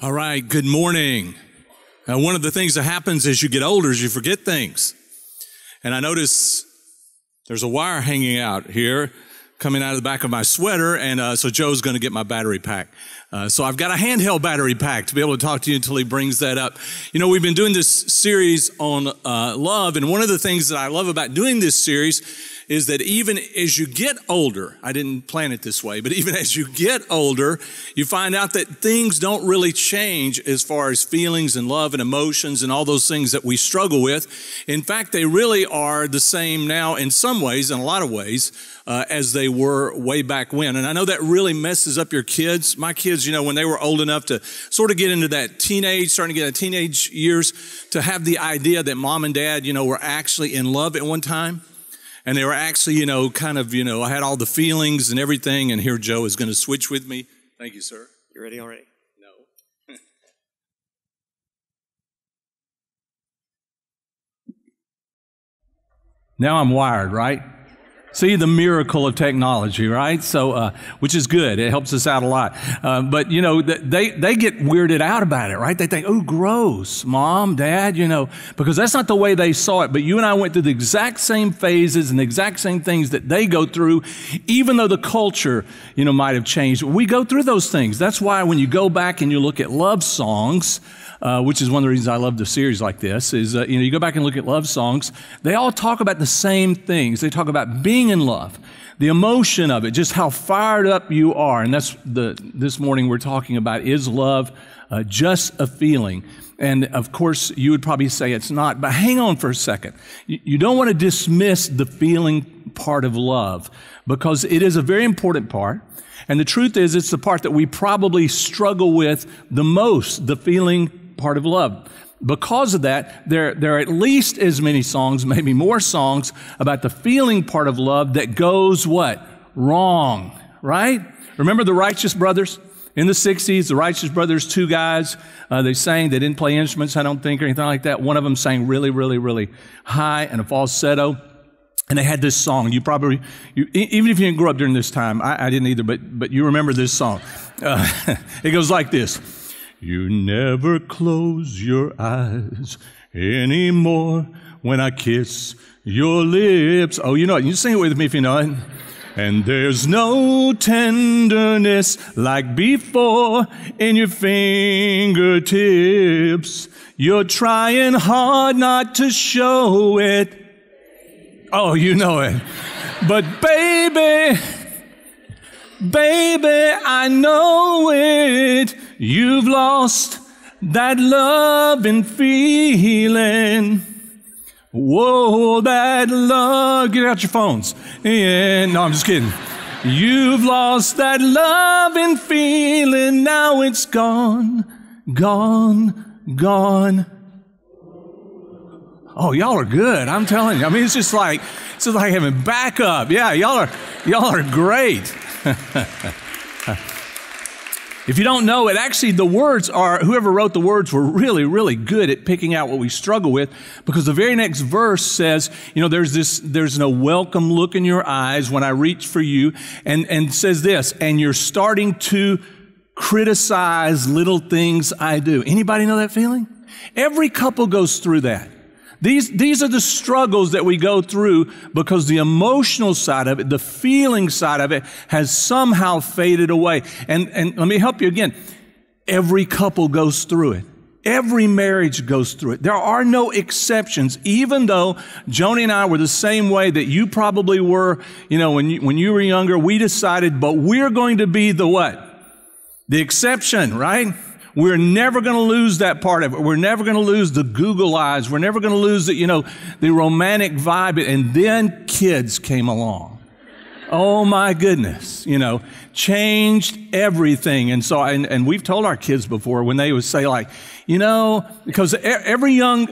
All right, good morning. One of the things that happens as you get older is you forget things. And I notice there's a wire hanging out here coming out of the back of my sweater, and so Joe's going to get my battery pack. So I've got a handheld battery pack to be able to talk to you until he brings that up. You know, we've been doing this series on love, and one of the things that I love about doing this series is that even as you get older, I didn't plan it this way, but even as you get older, you find out that things don't really change as far as feelings and love and emotions and all those things that we struggle with. In fact, they really are the same now in some ways, in a lot of ways, as they were way back when. And I know that really messes up your kids. My kids, you know, when they were old enough to sort of get into that starting to get into teenage years, to have the idea that mom and dad, you know, were actually in love at one time. And they were actually, you know, I had all the feelings and everything, and here Joe is going to switch with me. Thank you, sir. You ready already? No. Now I'm wired, right? See the miracle of technology, right? So, which is good. It helps us out a lot. But, you know, they get weirded out about it, right? They think, oh, gross, mom, dad, you know, because that's not the way they saw it. But you and I went through the exact same phases and the exact same things that they go through, even though the culture, you know, might have changed. We go through those things. That's why when you go back and you look at love songs, which is one of the reasons I love the series like this, is, you know, you go back and look at love songs, they all talk about the same things. They talk about being in love, the emotion of it, just how fired up you are. And that's this morning we're talking about, is love just a feeling? And of course, you would probably say it's not, but hang on for a second. You don't want to dismiss the feeling part of love, because it is a very important part. And the truth is, it's the part that we probably struggle with the most, the feeling part of love. Because of that, there are at least as many songs, maybe more songs, about the feeling part of love that goes what? Wrong, right? Remember the Righteous Brothers? In the 60s, the Righteous Brothers, two guys, they sang, they didn't play instruments, I don't think, or anything like that. One of them sang really, really, really high and a falsetto. And they had this song. Even if you didn't grow up during this time, I didn't either, but you remember this song. It goes like this. You never close your eyes anymore when I kiss your lips. Oh, you know it. You sing it with me if you know it. And there's no tenderness like before in your fingertips. You're trying hard not to show it. Oh, you know it. But baby, I know it. You've lost that love and feeling. Whoa, that love. Get out your phones. Yeah, no, I'm just kidding. You've lost that love and feeling. Now it's gone, gone, gone. Oh, y'all are good. I'm telling you. I mean, it's just like having backup. Yeah, y'all are great. If you don't know it, actually the words are, whoever wrote the words were really, really good at picking out what we struggle with, because the very next verse says, you know, there's no welcome look in your eyes when I reach for you, and says this, and you're starting to criticize little things I do. Anybody know that feeling? Every couple goes through that. These are the struggles that we go through because the emotional side of it, the feeling side of it, has somehow faded away. And let me help you again. Every couple goes through it. Every marriage goes through it. There are no exceptions, even though Joni and I were the same way that you probably were, you know, when you were younger. We decided, but we're going to be the what? The exception, right? We're never going to lose that part of it. We're never going to lose the Google eyes. We're never going to lose the romantic vibe. And then kids came along. Oh my goodness, changed everything. And so, and we've told our kids before when they would say like, because every young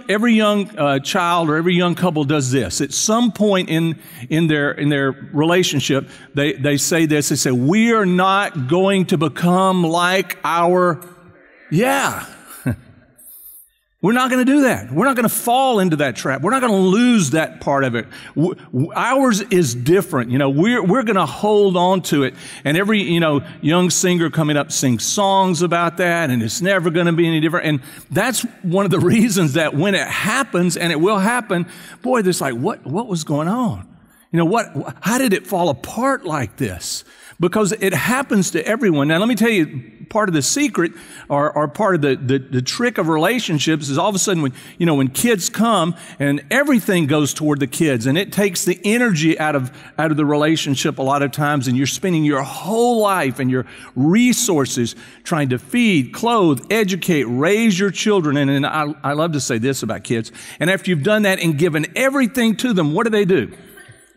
child or every young couple does this. At some point in their relationship, they say this. They say, we are not going to become like our. Yeah. We're not going to do that. We're not going to fall into that trap. We're not going to lose that part of it. Ours is different. We're going to hold on to it. And every, young singer coming up sings songs about that, and it's never going to be any different. And that's one of the reasons that when it happens, and it will happen, boy, there's like, what was going on? How did it fall apart like this? Because it happens to everyone. Now, let me tell you, part of the secret or part of the trick of relationships is all of a sudden when kids come and everything goes toward the kids, and it takes the energy out of the relationship a lot of times, and you're spending your whole life and your resources trying to feed, clothe, educate, raise your children. And I love to say this about kids. And after you've done that and given everything to them, what do?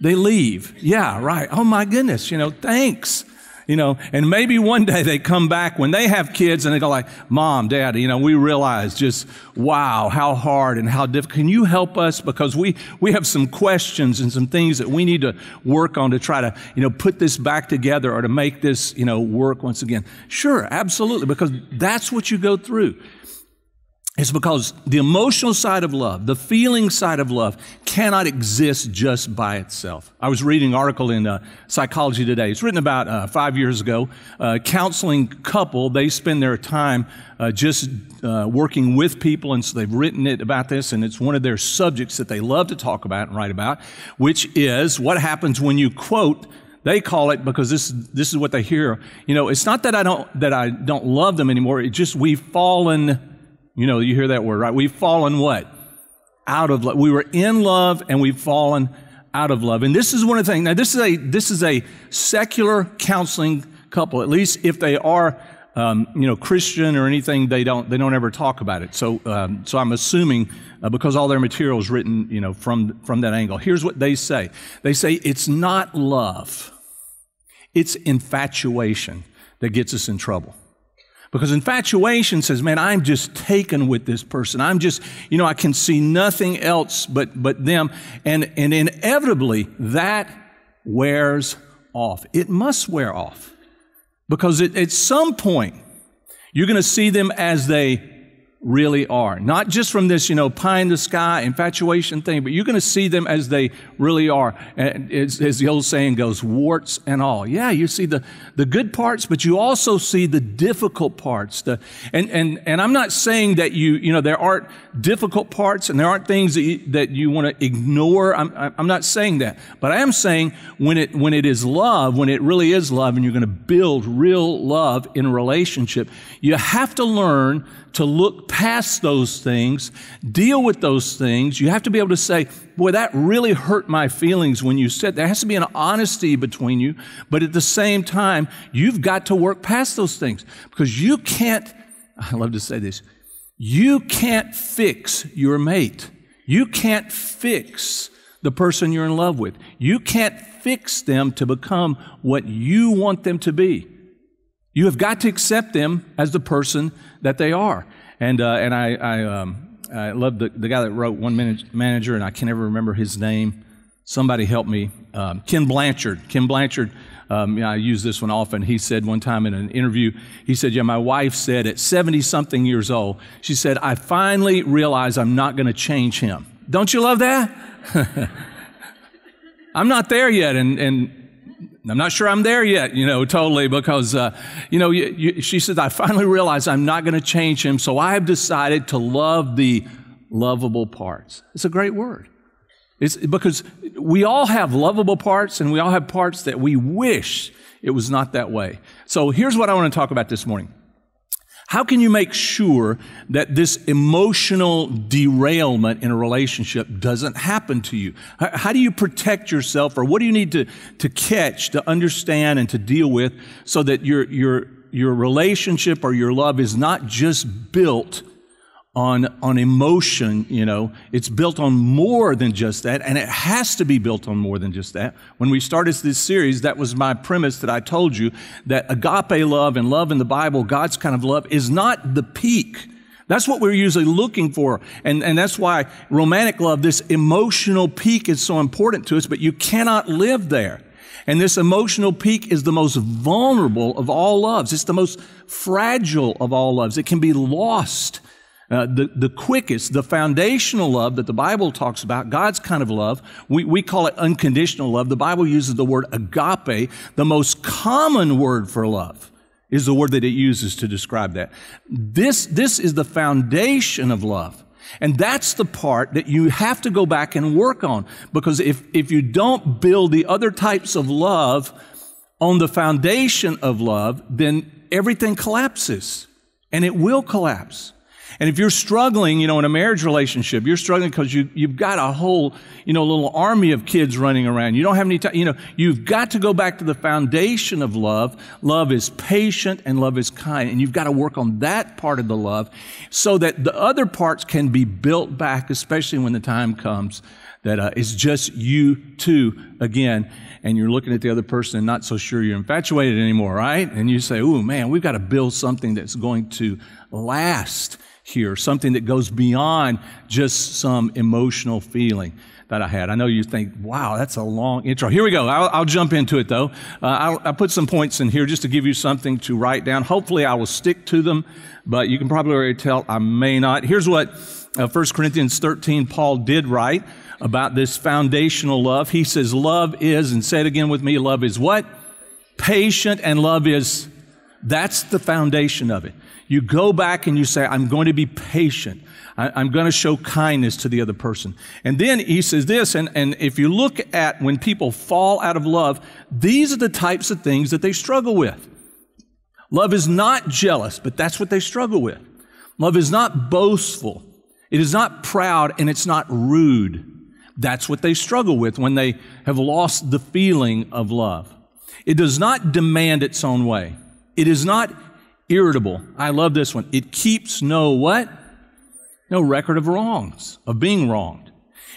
They leave. Yeah, right. Oh my goodness, thanks. And maybe one day they come back when they have kids and they go like, Mom, Dad, we realize just, wow, how hard and how difficult. Can you help us? Because we have some questions and some things that we need to work on to try to, put this back together or to make this, work once again. Sure, absolutely, because that's what you go through. It's because the emotional side of love, the feeling side of love, cannot exist just by itself. I was reading an article in Psychology Today. It's written about 5 years ago. Counseling couple, they spend their time just working with people, and so they've written it about this, and it's one of their subjects that they love to talk about and write about, which is what happens when you quote. They call it, because this is what they hear. It's not that I don't love them anymore. It's just we've fallen. You hear that word, right? We've fallen what? Out of love. We were in love and we've fallen out of love. And this is one of the things. Now, this is a secular counseling couple. At least if they are, Christian or anything, they don't ever talk about it. So I'm assuming because all their material is written, from that angle. Here's what they say. They say it's not love. It's infatuation that gets us in trouble. Because infatuation says, man, I'm just taken with this person. I'm just, I can see nothing else but them. And inevitably, that wears off. It must wear off. Because at some point, you're going to see them as they really are. Not just from this, pie in the sky infatuation thing, but you're going to see them as they really are. And as the old saying goes, warts and all. Yeah, you see the good parts, but you also see the difficult parts. And I'm not saying that there aren't difficult parts and there aren't things that you want to ignore. I'm not saying that. But I am saying when it is love, when it really is love, and you're going to build real love in a relationship, you have to learn to look past those things, deal with those things. You have to be able to say, boy, that really hurt my feelings when you said that. There has to be an honesty between you, but at the same time, you've got to work past those things because you can't, I love to say this, you can't fix your mate. You can't fix the person you're in love with. You can't fix them to become what you want them to be. You have got to accept them as the person that they are. And I love the guy that wrote One Minute Manager, and I can never remember his name. Somebody help me. Ken Blanchard. Ken Blanchard, I use this one often. He said one time in an interview, he said, my wife said at 70-something years old, she said, I finally realized I'm not going to change him. Don't you love that? I'm not there yet, and I'm not sure I'm there yet, totally, because, she said, I finally realized I'm not going to change him, so I have decided to love the lovable parts. It's a great word. It's because we all have lovable parts, and we all have parts that we wish it was not that way. So here's what I want to talk about this morning. How can you make sure that this emotional derailment in a relationship doesn't happen to you? How do you protect yourself, or what do you need to catch, to understand, and to deal with so that your relationship or your love is not just built on emotion, it's built on more than just that, and it has to be built on more than just that. When we started this series, that was my premise that I told you, that agape love and love in the Bible, God's kind of love, is not the peak. That's what we're usually looking for, and that's why romantic love, this emotional peak, is so important to us, but you cannot live there. And this emotional peak is the most vulnerable of all loves. It's the most fragile of all loves. It can be lost. The quickest, the foundational love that the Bible talks about, God's kind of love, we call it unconditional love. The Bible uses the word agape. The most common word for love is the word that it uses to describe that. This is the foundation of love. And that's the part that you have to go back and work on. Because if you don't build the other types of love on the foundation of love, then everything collapses. And it will collapse. And if you're struggling, in a marriage relationship, you're struggling because you've got a whole, little army of kids running around. You don't have any time. You've got to go back to the foundation of love. Love is patient and love is kind. And you've got to work on that part of the love so that the other parts can be built back, especially when the time comes that it's just you two again. And you're looking at the other person and not so sure you're infatuated anymore, right? And you say, "Ooh, man, we've got to build something that's going to last here, something that goes beyond just some emotional feeling that I had." I know you think, "Wow, that's a long intro." Here we go. I'll jump into it, though. I put some points in here just to give you something to write down. Hopefully, I will stick to them, but you can probably already tell I may not. Here's what 1 Corinthians 13, Paul did write about this foundational love. He says, love is, and say it again with me, love is what? Patient, and love is, that's the foundation of it. You go back and you say, I'm going to be patient. I'm going to show kindness to the other person. And then he says this, and if you look at when people fall out of love, these are the types of things that they struggle with. Love is not jealous, but that's what they struggle with. Love is not boastful. It is not proud, and it's not rude. That's what they struggle with when they have lost the feeling of love. It does not demand its own way. It is not irritable. I love this one. It keeps no what? No record of wrongs, of being wronged.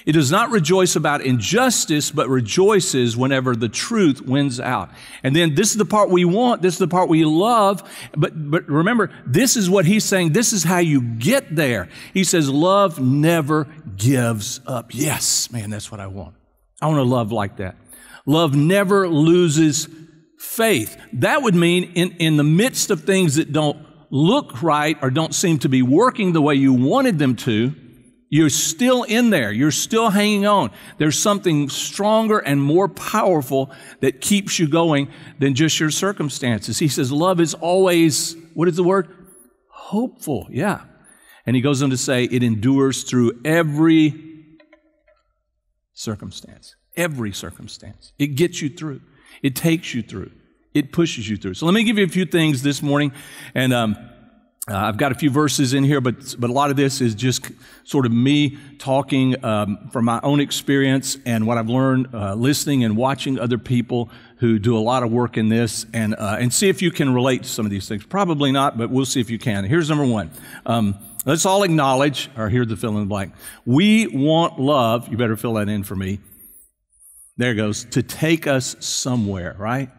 It does not rejoice about injustice, but rejoices whenever the truth wins out. And then this is the part we want. This is the part we love. But remember, this is what he's saying. This is how you get there. He says, love never gives up. Yes, man, that's what I want. I want to love like that. Love never loses faith. That would mean in the midst of things that don't look right or don't seem to be working the way you wanted them to, you're still in there. You're still hanging on. There's something stronger and more powerful that keeps you going than just your circumstances. He says love is always, what is the word? Hopeful. Yeah. And he goes on to say it endures through every circumstance. Every circumstance. It gets you through. It takes you through. It pushes you through. So let me give you a few things this morning. And I've got a few verses in here, but a lot of this is just sort of me talking from my own experience and what I've learned listening and watching other people who do a lot of work in this, and see if you can relate to some of these things. Probably not, but we'll see if you can. Here's number one. Let's all acknowledge, or here's the fill in the blank. We want love, you better fill that in for me. There it goes, to take us somewhere, right?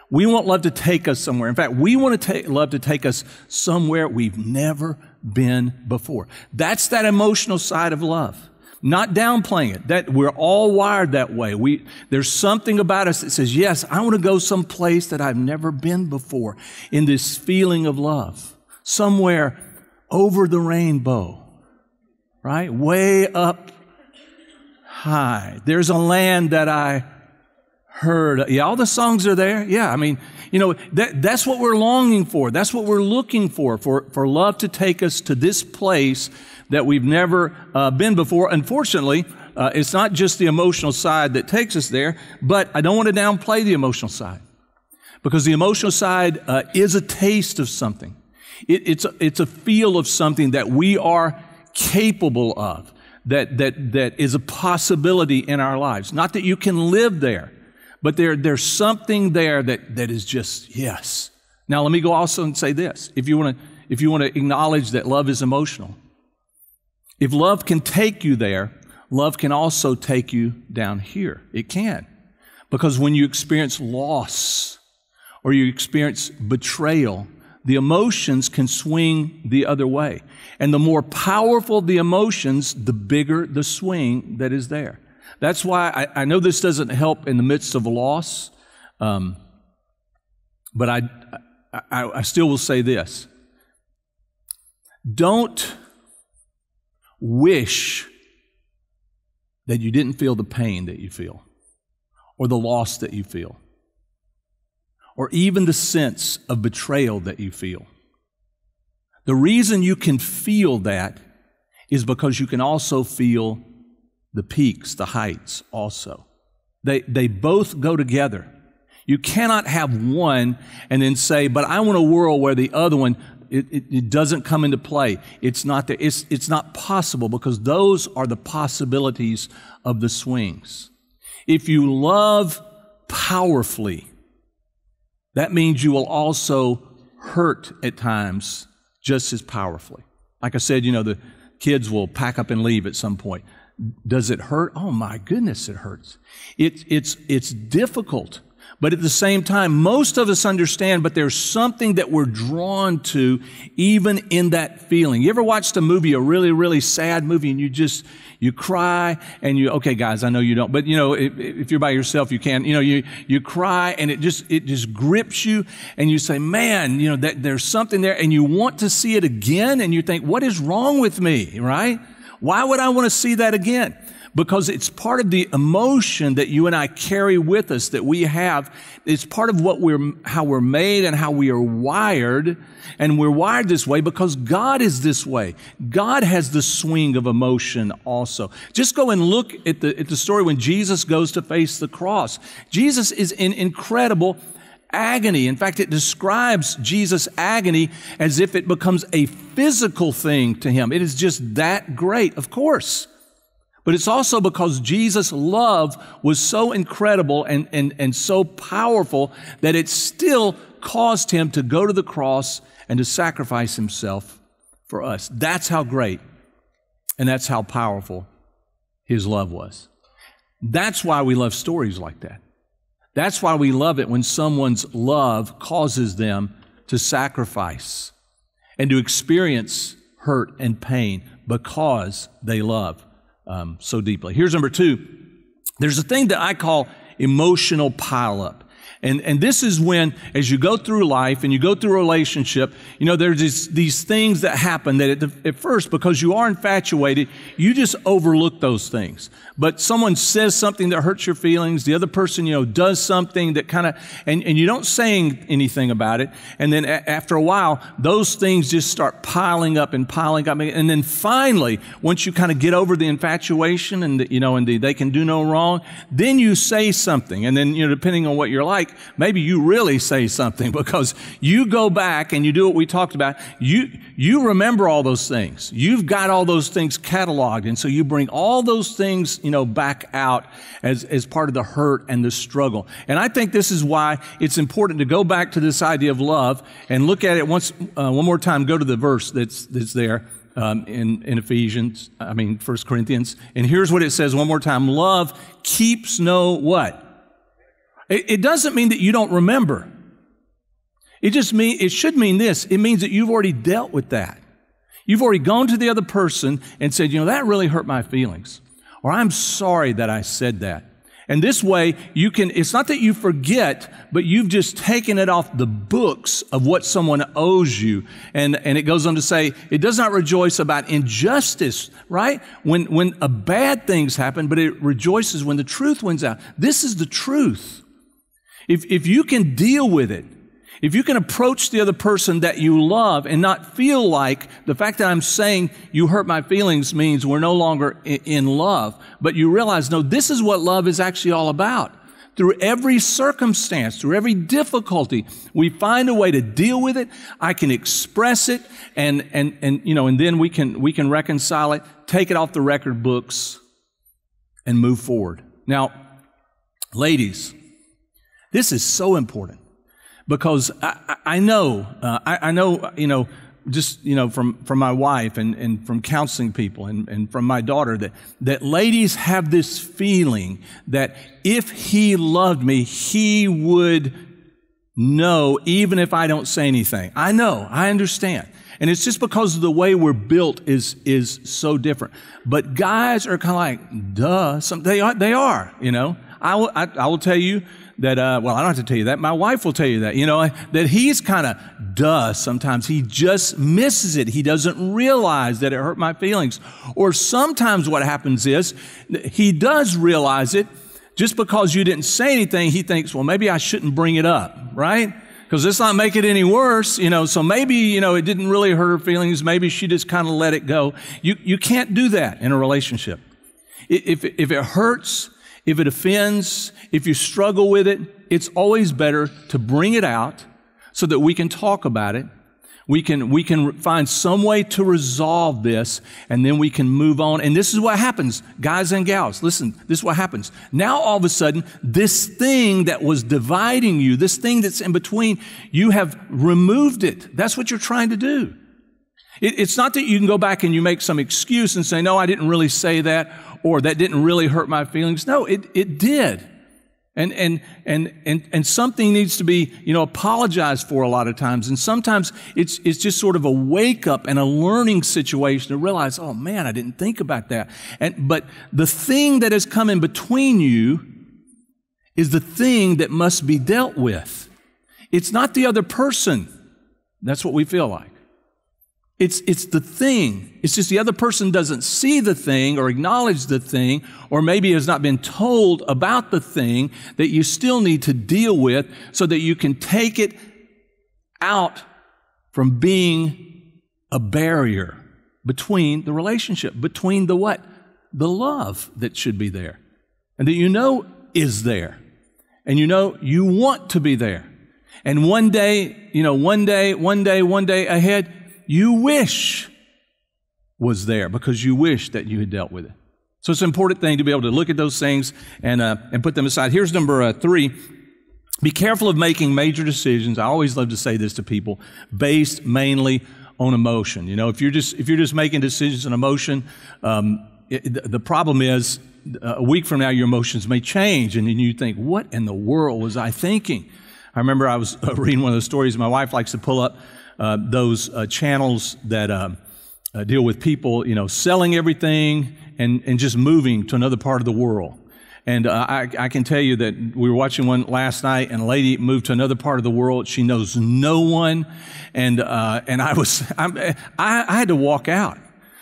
We want love to take us somewhere. In fact, we want love to take us somewhere we've never been before. That's that emotional side of love. Not downplaying it. That we're all wired that way. There's something about us that says, yes, I want to go someplace that I've never been before in this feeling of love. Somewhere over the rainbow, right? Way up high. There's a land that I heard. Yeah, all the songs are there. Yeah, I mean, that's what we're longing for. That's what we're looking for love to take us to this place that we've never been before. Unfortunately, it's not just the emotional side that takes us there, but I don't want to downplay the emotional side, because the emotional side is a taste of something. It's a feel of something that we are capable of, that is a possibility in our lives. Not that you can live there, but there's something there that is just, yes. Now, let me go also and say this. If you want to acknowledge that love is emotional, if love can take you there, love can also take you down here. It can. Because when you experience loss or you experience betrayal, the emotions can swing the other way. And the more powerful the emotions, the bigger the swing that is there. That's why I know this doesn't help in the midst of a loss, but I still will say this. Don't wish that you didn't feel the pain that you feel, or the loss that you feel, or even the sense of betrayal that you feel. The reason you can feel that is because you can also feel the peaks, the heights also. They both go together. You cannot have one and then say, but I want a world where the other one, it doesn't come into play. It's not there. It's not possible, because those are the possibilities of the swings. If you love powerfully, that means you will also hurt at times just as powerfully. Like I said, the kids will pack up and leave at some point. Does it hurt? Oh my goodness, it hurts. It's difficult. But at the same time, most of us understand, but there's something that we're drawn to even in that feeling. You ever watched a movie, a really, really sad movie, and you cry, and okay guys, I know you don't, but if you're by yourself, you can, you cry, and it just grips you, and you say, man, that there's something there, and you want to see it again, and you think, what is wrong with me, right? Why would I want to see that again? Because it's part of the emotion that you and I carry with us, that we have. It's part of how we're made and how we are wired. And we're wired this way because God is this way. God has the swing of emotion also. Just go and look at the story when Jesus goes to face the cross. Jesus is in incredible agony. In fact, it describes Jesus' agony as if it becomes a physical thing to him. It is just that great, of course. But it's also because Jesus' love was so incredible and so powerful that it still caused him to go to the cross and to sacrifice himself for us. That's how great and that's how powerful his love was. That's why we love stories like that. That's why we love it when someone's love causes them to sacrifice and to experience hurt and pain because they love so deeply. Here's number 2. There's a thing that I call emotional pileup. And this is when, as you go through life and you go through a relationship, there's these things that happen that at first, because you are infatuated, you just overlook those things. But someone says something that hurts your feelings, the other person, does something that kind of, and you don't say anything about it. And then after a while, those things just start piling up. And then finally, once you kind of get over the infatuation and they can do no wrong, then you say something. And then, depending on what you're like, maybe you really say something, because you go back and you do what we talked about. You remember all those things. You've got all those things cataloged. And so you bring all those things, back out as part of the hurt and the struggle. And I think this is why it's important to go back to this idea of love and look at it one more time. Go to the verse that's there in Ephesians, 1 Corinthians. And here's what it says one more time. Love keeps no what? It doesn't mean that you don't remember. It should mean this. It means that you've already dealt with that. You've already gone to the other person and said, that really hurt my feelings. Or I'm sorry that I said that. And this way, it's not that you forget, but you've just taken it off the books of what someone owes you. And it goes on to say, it does not rejoice about injustice, right? When a bad things happen, but it rejoices when the truth wins out. This is the truth. If you can deal with it, if you can approach the other person that you love and not feel like the fact that I'm saying you hurt my feelings means we're no longer in love, but you realize, no, this is what love is actually all about. Through every circumstance, through every difficulty, we find a way to deal with it. I can express it, and then we can reconcile it, take it off the record books, and move forward. Now, ladies, this is so important. Because I know, from my wife and from counseling people and from my daughter that ladies have this feeling that if he loved me, he would know even if I don't say anything. I know, I understand. And it's just because of the way we're built is so different. But guys are kind of like, duh, they are. I will tell you that, well, I don't have to tell you that. My wife will tell you that, that he's kind of does sometimes. He just misses it. He doesn't realize that it hurt my feelings. Or sometimes what happens is he does realize it. Just because you didn't say anything, he thinks, well, maybe I shouldn't bring it up, right? Because it's not make it any worse, so maybe, it didn't really hurt her feelings. Maybe she just kind of let it go. You can't do that in a relationship. If it hurts, if it offends, if you struggle with it, it's always better to bring it out so that we can talk about it. We can find some way to resolve this, and then we can move on. And this is what happens, guys and gals. Listen, this is what happens. Now, all of a sudden, this thing that was dividing you, this thing that's in between, you have removed it. That's what you're trying to do. It's not that you can go back and you make some excuse and say, no, I didn't really say that, or that didn't really hurt my feelings. No, it did. And something needs to be, apologized for a lot of times. And sometimes it's just sort of a wake up and a learning situation to realize, oh man, I didn't think about that. But the thing that has come in between you is the thing that must be dealt with. It's not the other person. That's what we feel like. It's the thing. It's just the other person doesn't see the thing or acknowledge the thing, or maybe has not been told about the thing that you still need to deal with so that you can take it out from being a barrier between the relationship, between the what? The love that should be there and that is there. And you want to be there. And one day ahead, you wish was there because you wish that you had dealt with it. So it's an important thing to be able to look at those things and put them aside. Here's number 3. Be careful of making major decisions. I always love to say this to people, based mainly on emotion. If you're just making decisions on emotion, the problem is a week from now your emotions may change, and then you think, what in the world was I thinking? I remember I was reading one of those stories. My wife likes to pull up those channels that deal with people, selling everything and just moving to another part of the world. And I can tell you that we were watching one last night, and a lady moved to another part of the world. She knows no one, and I had to walk out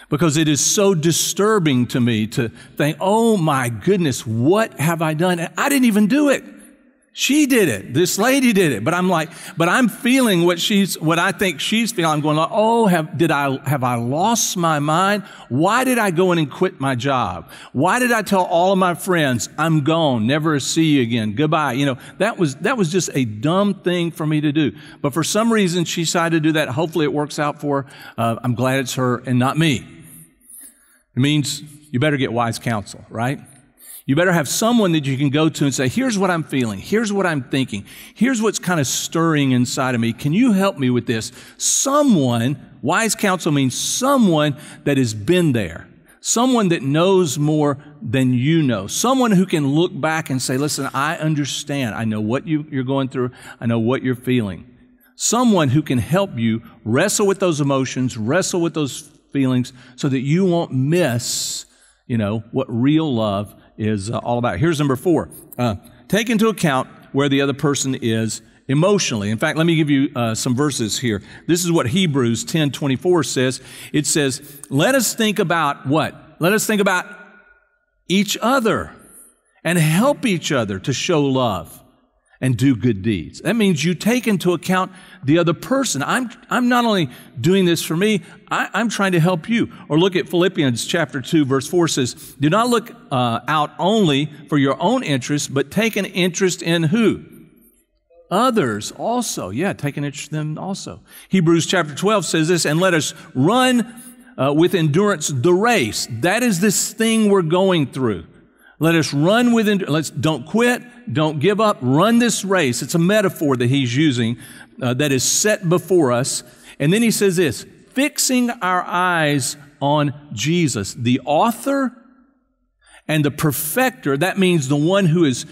because it is so disturbing to me to think, oh my goodness, what have I done? And I didn't even do it. She did it. This lady did it. But I'm feeling what I think she's feeling. I'm going, oh, have I lost my mind? Why did I go in and quit my job? Why did I tell all of my friends, I'm gone, never see you again, goodbye? That was just a dumb thing for me to do. But for some reason, she decided to do that. Hopefully it works out for her. I'm glad it's her and not me. It means you better get wise counsel, right? You better have someone that you can go to and say, here's what I'm feeling. Here's what I'm thinking. Here's what's kind of stirring inside of me. Can you help me with this? Someone, wise counsel means someone that has been there. Someone that knows more than you know. Someone who can look back and say, listen, I understand. I know what you're going through. I know what you're feeling. Someone who can help you wrestle with those emotions, wrestle with those feelings so that you won't miss, what real love is all about. Here's number 4. Take into account where the other person is emotionally. In fact, let me give you some verses here. This is what Hebrews 10:24 says. It says, let us think about what? Let us think about each other and help each other to show love and do good deeds. That means you take into account the other person. I'm not only doing this for me, I'm trying to help you. Or look at Philippians chapter 2, verse 4 says, do not look out only for your own interest, but take an interest in who? Others also. Yeah, take an interest in them also. Hebrews chapter 12 says this, and let us run with endurance the race. That is this thing we're going through. Let us run with endurance. Don't quit. Don't give up. Run this race. It's a metaphor that he's using that is set before us. And then he says this, fixing our eyes on Jesus, the author and the perfecter. That means the one who's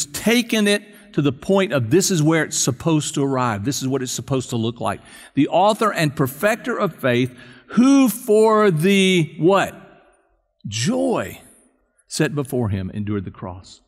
taken it to the point of this is where it's supposed to arrive. This is what it's supposed to look like. The author and perfecter of faith, who for the what? Joy set before him endured the cross.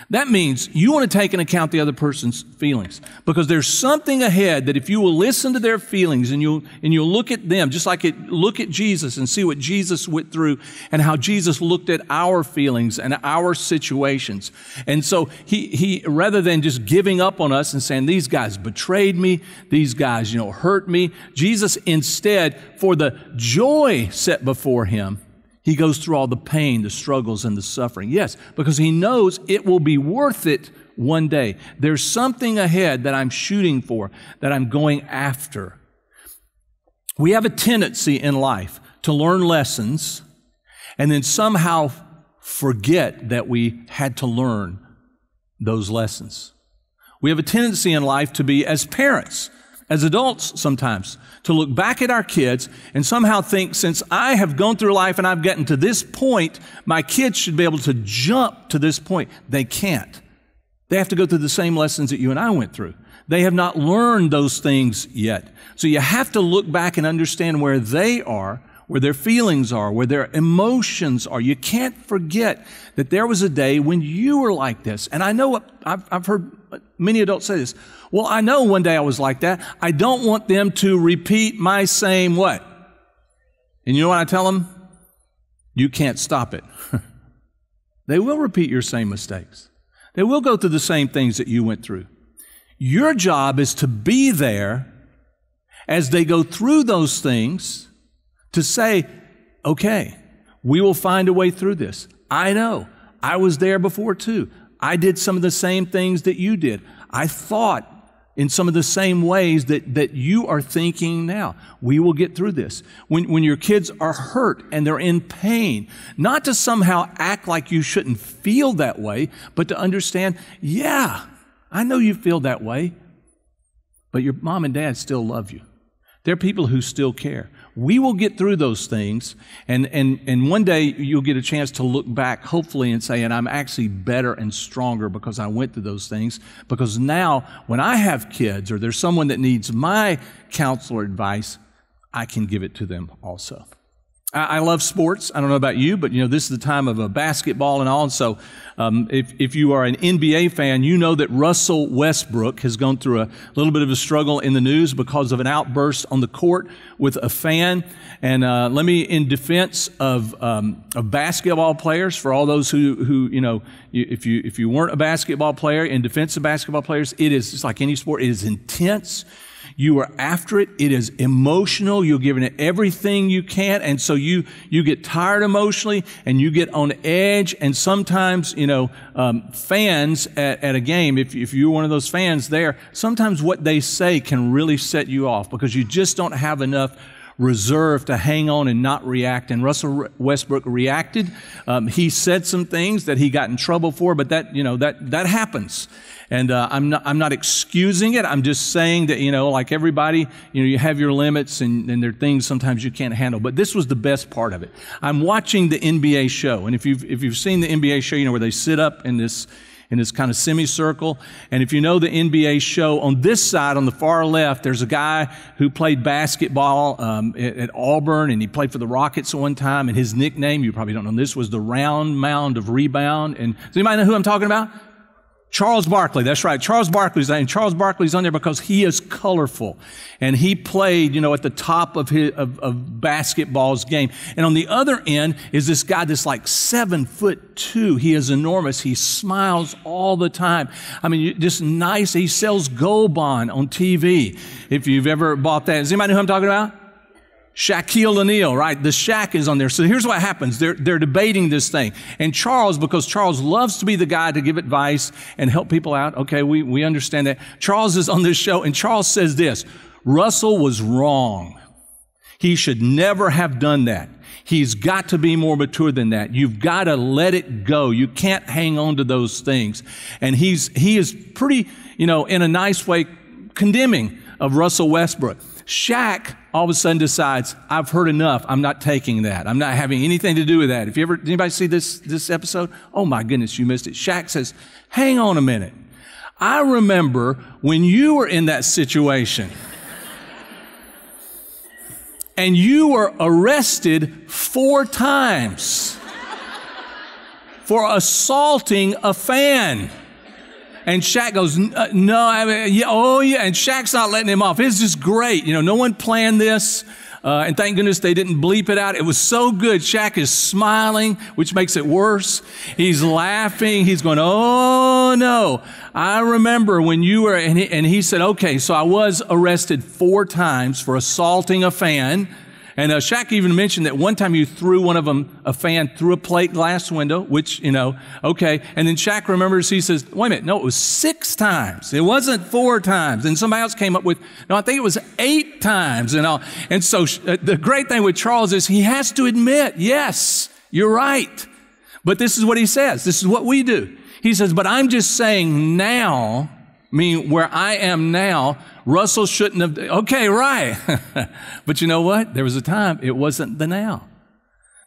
That means you want to take into account the other person's feelings, because there's something ahead that if you will listen to their feelings and you'll look at them, just like look at Jesus and see what Jesus went through and how Jesus looked at our feelings and our situations. And so he rather than just giving up on us and saying, these guys betrayed me, these guys, hurt me, Jesus instead, for the joy set before him, he goes through all the pain, the struggles, and the suffering. Yes, because he knows it will be worth it one day. There's something ahead that I'm shooting for, that I'm going after. We have a tendency in life to learn lessons and then somehow forget that we had to learn those lessons. We have a tendency in life to be, as parents, as adults sometimes, to look back at our kids and somehow think, since I have gone through life and I've gotten to this point, my kids should be able to jump to this point. They can't. They have to go through the same lessons that you and I went through. They have not learned those things yet. So you have to look back and understand where they are, where their feelings are, where their emotions are. You can't forget that there was a day when you were like this. And I know I've heard many adults say this. Well, I know one day I was like that. I don't want them to repeat my same what? And you know what I tell them? You can't stop it. They will repeat your same mistakes. They will go through the same things that you went through. Your job is to be there as they go through those things, to say, okay, we will find a way through this. I know. I was there before too. I did some of the same things that you did. I thought in some of the same ways that you are thinking now. We will get through this. When your kids are hurt and they're in pain, not to somehow act like you shouldn't feel that way, but to understand, yeah, I know you feel that way, but your mom and dad still love you. They're people who still care. We will get through those things, and one day you'll get a chance to look back, hopefully, and say, and I'm actually better and stronger because I went through those things. Because now, when I have kids, or there's someone that needs my counsel or advice, I can give it to them also. I love sports. I don't know about you, but this is the time of basketball and all. And so if you are an NBA fan, you know that Russell Westbrook has gone through a little bit of a struggle in the news because of an outburst on the court with a fan. And let me, in defense of basketball players, for all those who if you weren't a basketball player, in defense of basketball players, it is just like any sport. It is intense. You are after it. It is emotional. You're giving it everything you can. And so you get tired emotionally and you get on edge. And sometimes, fans at a game, if you're one of those fans there, sometimes what they say can really set you off because you just don't have enough reserve to hang on and not react. And Russell Westbrook reacted. He said some things that he got in trouble for, but that happens. And I'm not excusing it. I'm just saying that, like everybody, you have your limits and there are things sometimes you can't handle. But this was the best part of it. I'm watching the NBA show. And if you've seen the NBA show, where they sit up in this kind of semicircle. And if you know the NBA show, on this side, on the far left, there's a guy who played basketball at Auburn, and he played for the Rockets at one time. And his nickname, you probably don't know this, was the Round Mound of Rebound. And does anybody know who I'm talking about? Charles Barkley, that's right. Charles Barkley's on there because he is colorful. And he played, at the top of basketball's game. And on the other end is this guy that's like 7'2". He is enormous. He smiles all the time. I mean, just nice. He sells Gold Bond on TV. If you've ever bought that. Does anybody know who I'm talking about? Shaquille O'Neal, right? The Shaq is on there. So here's what happens. They're debating this thing. And Charles, because Charles loves to be the guy to give advice and help people out. Okay, we understand that. Charles is on this show, and Charles says this: Russell was wrong. He should never have done that. He's got to be more mature than that. You've got to let it go. You can't hang on to those things. And he is pretty, in a nice way, condemning of Russell Westbrook. Shaq all of a sudden decides, I've heard enough. I'm not taking that. I'm not having anything to do with that. Anybody see this episode? Oh my goodness, you missed it. Shaq says, hang on a minute. I remember when you were in that situation and you were arrested 4 times for assaulting a fan. And Shaq goes, no, I mean, yeah, oh yeah. And Shaq's not letting him off. It's just great. You know, no one planned this. And thank goodness they didn't bleep it out. It was so good. Shaq is smiling, which makes it worse. He's laughing. He's going, oh no. I remember when you were, and he said, okay, so I was arrested 4 times for assaulting a fan. And Shaq even mentioned that one time you threw one of them, a fan, through a plate glass window, which, you know, okay. And then Shaq remembers, he says, wait a minute, no, it was 6 times. It wasn't 4 times. And somebody else came up with, no, I think it was 8 times and all. And so the great thing with Charles is he has to admit, yes, you're right. But this is what he says. This is what we do. He says, but I'm just saying now, meaning where I am now, Russell shouldn't have, okay, right. But you know what? There was a time it wasn't the now.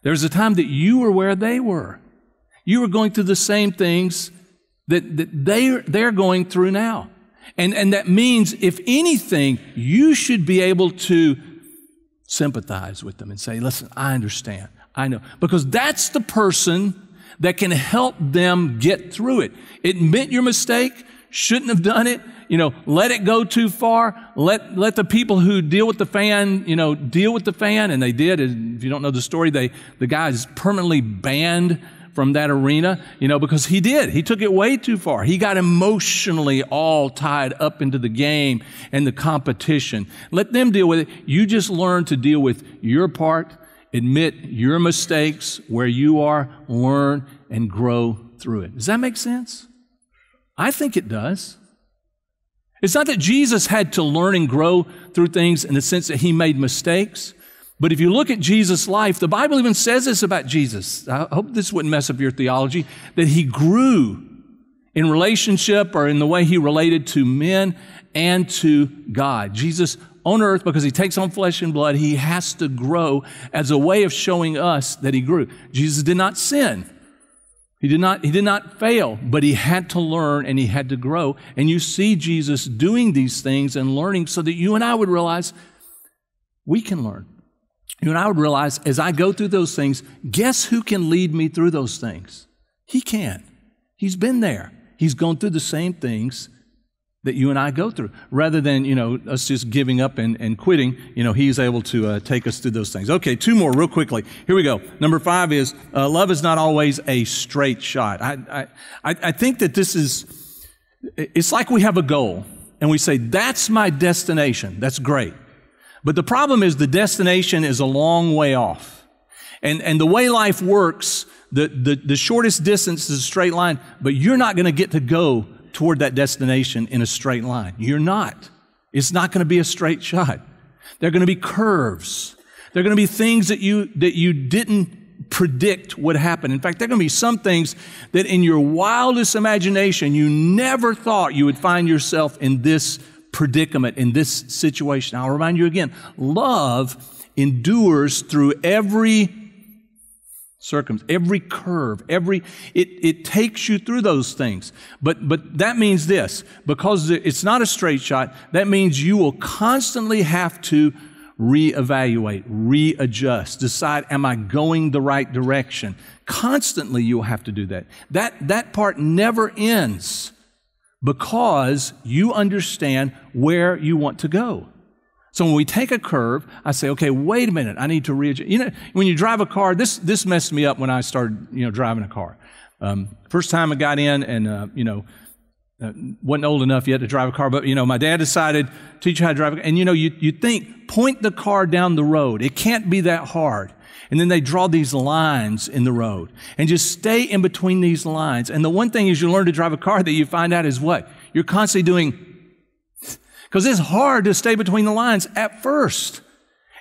There was a time that you were where they were. You were going through the same things that they're going through now. And that means, if anything, you should be able to sympathize with them and say, listen, I understand. I know. Because that's the person that can help them get through it. Admit your mistake. Shouldn't have done it. You know, let it go too far. Let the people who deal with the fan, you know, deal with the fan. And they did. If you don't know the story, the guy is permanently banned from that arena, you know, because he did. He took it way too far. He got emotionally all tied up into the game and the competition. Let them deal with it. You just learn to deal with your part, admit your mistakes where you are, learn and grow through it. Does that make sense? I think it does. It's not that Jesus had to learn and grow through things in the sense that he made mistakes. But if you look at Jesus' life, the Bible even says this about Jesus. I hope this wouldn't mess up your theology, that he grew in relationship or in the way he related to men and to God. Jesus on earth, because he takes on flesh and blood, he has to grow as a way of showing us that he grew. Jesus did not sin. He did not fail, but he had to learn and he had to grow. And you see Jesus doing these things and learning so that you and I would realize we can learn. You and I would realize as I go through those things, guess who can lead me through those things? He can. He's been there. He's gone through the same things that you and I go through. Rather than, you know, us just giving up and quitting, you know, he's able to take us through those things. Okay, 2 more real quickly. Here we go. Number 5 is love is not always a straight shot. I think that this is, it's like we have a goal and we say, that's my destination. That's great. But the problem is the destination is a long way off. And the way life works, the shortest distance is a straight line, but you're not going to get to go toward that destination in a straight line. You're not. It's not going to be a straight shot. There are going to be curves. There are going to be things that you didn't predict would happen. In fact, there are going to be some things that in your wildest imagination, you never thought you would find yourself in this predicament, in this situation. I'll remind you again, love endures through every every curve, it takes you through those things. But that means this, because it's not a straight shot, that means you will constantly have to reevaluate, readjust, decide, am I going the right direction? Constantly you'll have to do that. That part never ends because you understand where you want to go. So when we take a curve, I say, okay, wait a minute, I need to readjust. You know, when you drive a car, this messed me up when I started, driving a car. First time I got in and, wasn't old enough yet to drive a car, but, my dad decided to teach you how to drive a car. And, you think, point the car down the road. It can't be that hard. And then they draw these lines in the road and just stay in between these lines. And the one thing is you learn to drive a car that you find out is what? You're constantly doing, because it's hard to stay between the lines at first.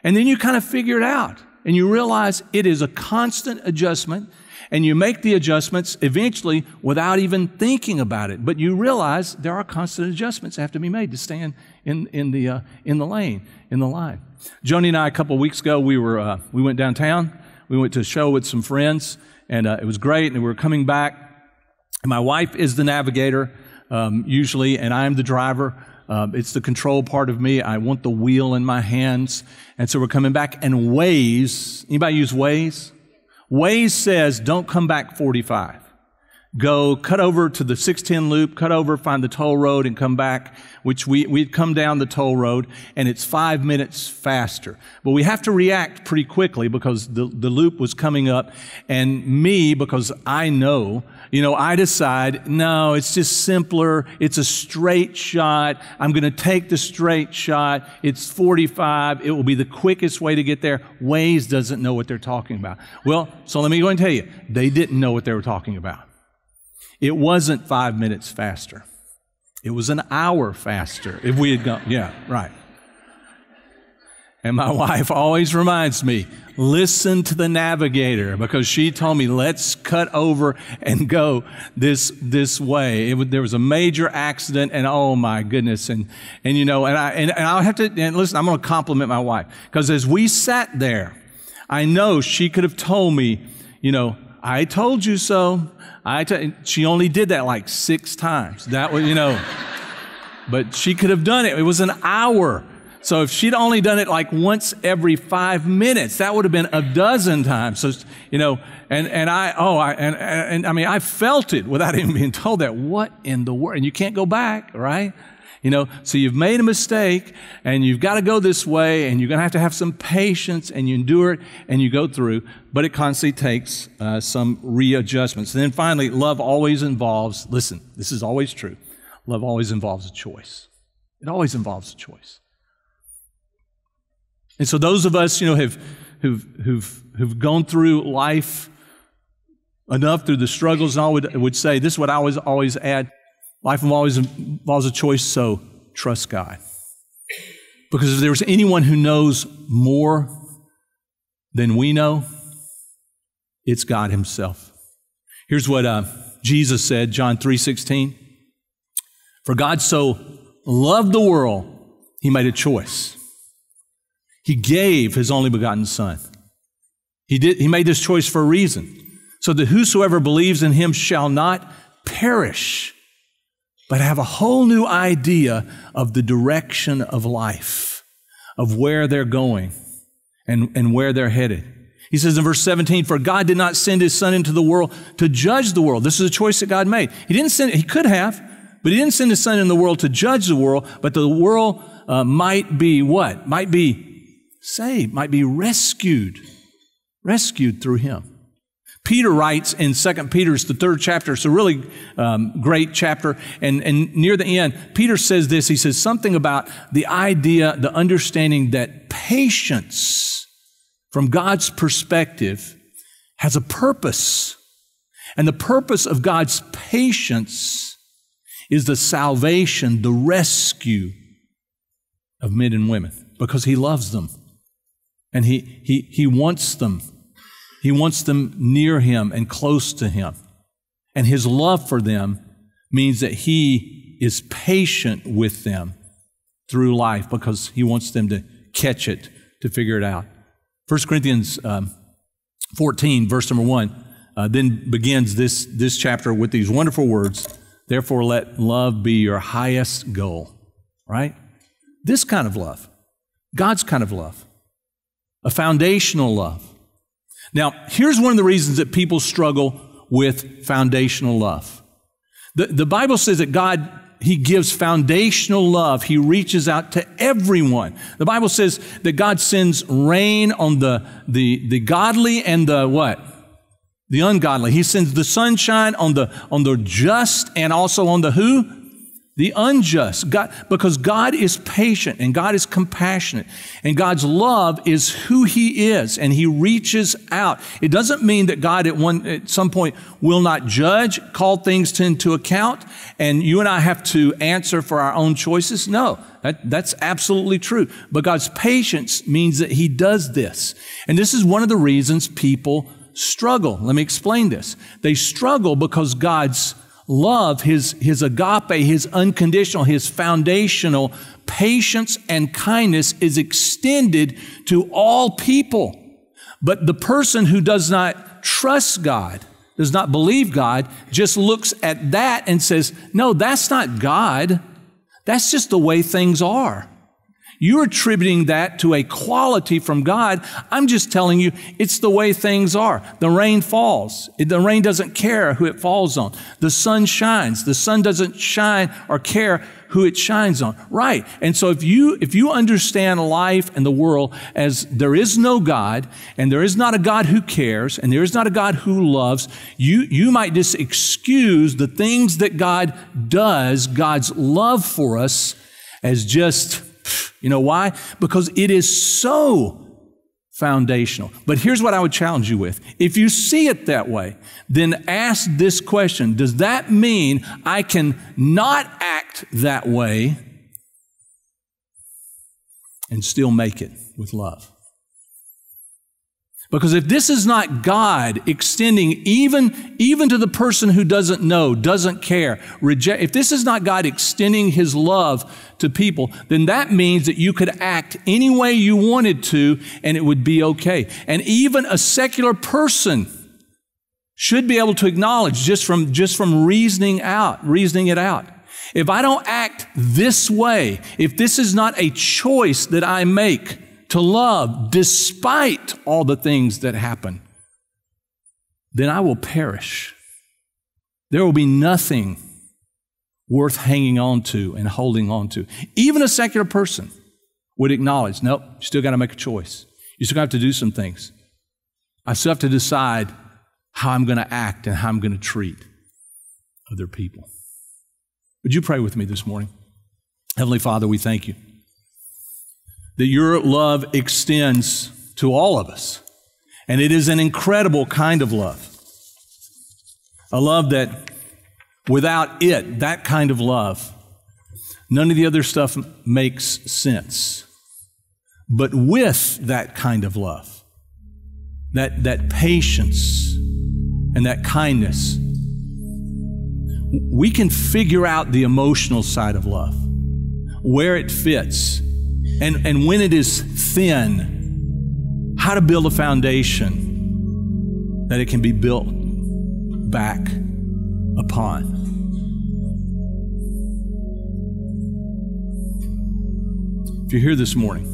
And then you kind of figure it out and you realize it is a constant adjustment and you make the adjustments eventually without even thinking about it. But you realize there are constant adjustments that have to be made to stay in the lane, in the line. Joni and I, a couple of weeks ago, we went downtown. We went to a show with some friends and it was great. And we were coming back. And my wife is the navigator, usually, and I'm the driver. It's the control part of me. I want the wheel in my hands. And so we're coming back, and Waze, anybody use Waze? Waze says, don't come back 45. go, cut over to the 610 loop, cut over, find the toll road, and come back, which we'd come down the toll road, and it's 5 minutes faster. But we have to react pretty quickly because the loop was coming up, and me, because I know, I decide, no, it's just simpler. It's a straight shot. I'm going to take the straight shot. It's 45. It will be the quickest way to get there. Waze doesn't know what they're talking about. Well, so let me go and tell you, they didn't know what they were talking about. It wasn't 5 minutes faster. It was an hour faster if we had gone. Yeah, right. And my wife always reminds me, listen to the navigator, because she told me, let's cut over and go this way. There was a major accident, and oh my goodness. And I'll have to, and listen, I'm going to compliment my wife, because as we sat there, I know she could have told me, I told you so. She only did that like 6 times. That was, but she could have done it. It was an hour. So if she'd only done it like once every 5 minutes, that would have been a dozen times. So, I felt it without even being told that. What in the world? And you can't go back, right? So you've made a mistake, and you've got to go this way, and you're going to have some patience, and you endure it, and you go through. But it constantly takes some readjustments. And then finally, love always involves, listen, this is always true, love always involves a choice. It always involves a choice. And so those of us, who've gone through life enough through the struggles, and I would say, this is what I always add, life always involves a choice, so trust God. Because if there's anyone who knows more than we know, it's God himself. Here's what Jesus said, John 3:16. For God so loved the world, he made a choice. He gave his only begotten Son. He made this choice for a reason, so that whosoever believes in him shall not perish, but have a whole new idea of the direction of life, of where they're going and where they're headed. He says in verse 17, for God did not send his Son into the world to judge the world. This is a choice that God made. He could have, but he didn't send his Son in the world to judge the world, but the world might be what? Might be saved, might be rescued through him. Peter writes in 2 Peter, it's the 3rd chapter, it's a really great chapter, and near the end, Peter says this, he says something about the idea, the understanding that patience, from God's perspective, has a purpose. And the purpose of God's patience is the salvation, the rescue of men and women, because he loves them. And he wants them. He wants them near him and close to him. And his love for them means that he is patient with them through life because he wants them to catch it, to figure it out. 1 Corinthians 14, verse number 1, then begins this chapter with these wonderful words, therefore let love be your highest goal, right? This kind of love, God's kind of love, a foundational love. Now, here's one of the reasons that people struggle with foundational love. The Bible says that God, he gives foundational love. He reaches out to everyone. The Bible says that God sends rain on the godly and the what? The ungodly. He sends the sunshine on the just and also on the who? The unjust. God, because God is patient and God is compassionate and God's love is who he is and he reaches out. It doesn't mean that God at some point will not judge, call things into account, and you and I have to answer for our own choices. No, that's absolutely true. But God's patience means that he does this. And this is one of the reasons people struggle. Let me explain this. They struggle because God's love, his agape, his unconditional, his foundational patience and kindness is extended to all people. But the person who does not trust God, does not believe God, just looks at that and says, no, that's not God. That's just the way things are. You're attributing that to a quality from God. I'm just telling you, it's the way things are. The rain falls. The rain doesn't care who it falls on. The sun shines. The sun doesn't shine or care who it shines on. Right. And so if you understand life and the world as there is no God, and there is not a God who cares, and there is not a God who loves, you might just excuse the things that God does, God's love for us, as just, you know why? Because it is so foundational. But here's what I would challenge you with. If you see it that way, then ask this question: does that mean I can not act that way and still make it with love? Because if this is not God extending even to the person who doesn't know, doesn't care, if this is not God extending His love to people, then that means that you could act any way you wanted to and it would be okay. And even a secular person should be able to acknowledge just from reasoning it out. If I don't act this way, if this is not a choice that I make to love despite all the things that happen, then I will perish. There will be nothing worth hanging on to and holding on to. Even a secular person would acknowledge, nope, you still got to make a choice. You still have to do some things. I still have to decide how I'm going to act and how I'm going to treat other people. Would you pray with me this morning? Heavenly Father, we thank you that your love extends to all of us. And it is an incredible kind of love. A love that without it, that kind of love, none of the other stuff makes sense. But with that kind of love, that patience and that kindness, we can figure out the emotional side of love, where it fits, and when it is thin, how to build a foundation that it can be built back upon. If you're here this morning,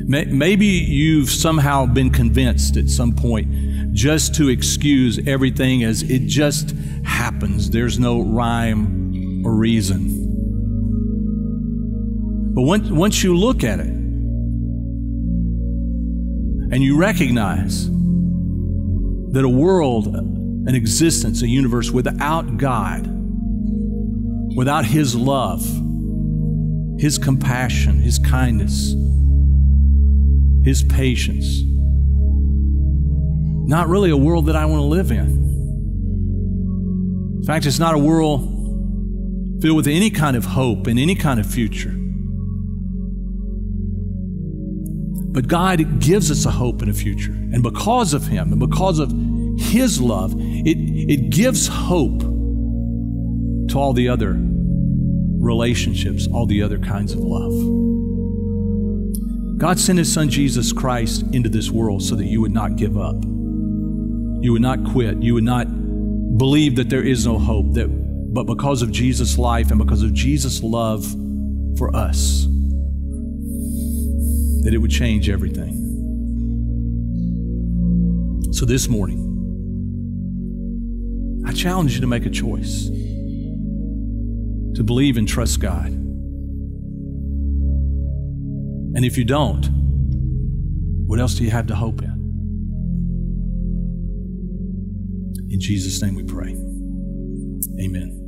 maybe you've somehow been convinced at some point just to excuse everything as it just happens. There's no rhyme or reason. But once you look at it and you recognize that a world, an existence, a universe without God, without His love, His compassion, His kindness, His patience, not really a world that I want to live in. In fact, it's not a world filled with any kind of hope and any kind of future. But God gives us a hope and a future. And because of Him and because of His love, it gives hope to all the other relationships, all the other kinds of love. God sent His Son Jesus Christ into this world so that you would not give up. You would not quit. You would not believe that there is no hope, but because of Jesus' life and because of Jesus' love for us, that it would change everything. So this morning, I challenge you to make a choice to believe and trust God. And if you don't, what else do you have to hope in? In Jesus' name we pray. Amen.